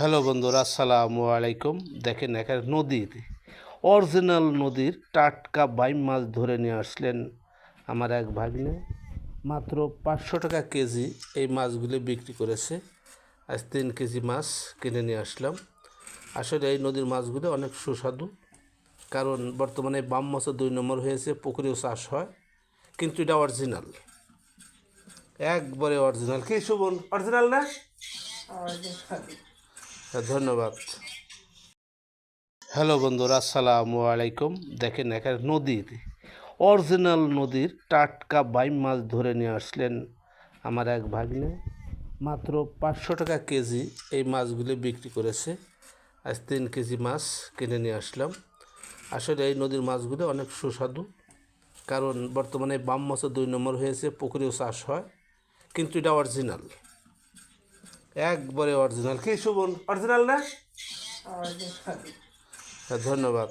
Hello বন্ধুরা, আসসালামু আলাইকুম। দেখেন এখানে নদীর অরিজিনাল নদীর টাটকা বাইম মাছ ধরে নিয়ে আসলেন আমার এক ভাগ্নে। মাত্র 500 টাকা কেজি এই মাছগুলি বিক্রি করেছে। আজ 3 কেজি মাছ কিনে নিয়ে আসলাম। আসলে এই নদীর মাছগুলি অনেক সুস্বাদু, কারণ বর্তমানে বাম মাছও 2 নম্বর হয়েছে, পুকুরেও চাষ হয়, কিন্তু এটা অরিজিনাল, একবারে অরিজিনাল। কি শুভন, অরিজিনাল না? ধন্যবাদ। হ্যালো বন্ধুরা, আসসালামু আলাইকুম। দেখেন এখানে নদীর অরিজিনাল নদীর টাটকা বাইম মাছ ধরে নিয়ে আসলেন আমার এক ভাগ্নে। মাত্র 500 টাকা কেজি এই মাছগুলি বিক্রি করেছে। আজ 3 কেজি মাছ কিনে নিয়ে আসলাম। আসলে এই নদীর মাছগুলি অনেক সুস্বাদু, কারণ বর্তমানে বাম মাছও 2 নম্বর হয়েছে, পুকুরেও চাষ হয়, কিন্তু এটা অরিজিনাল, একবারে অরিজিনাল। কি শুভন, অরিজিনাল না? ধন্যবাদ।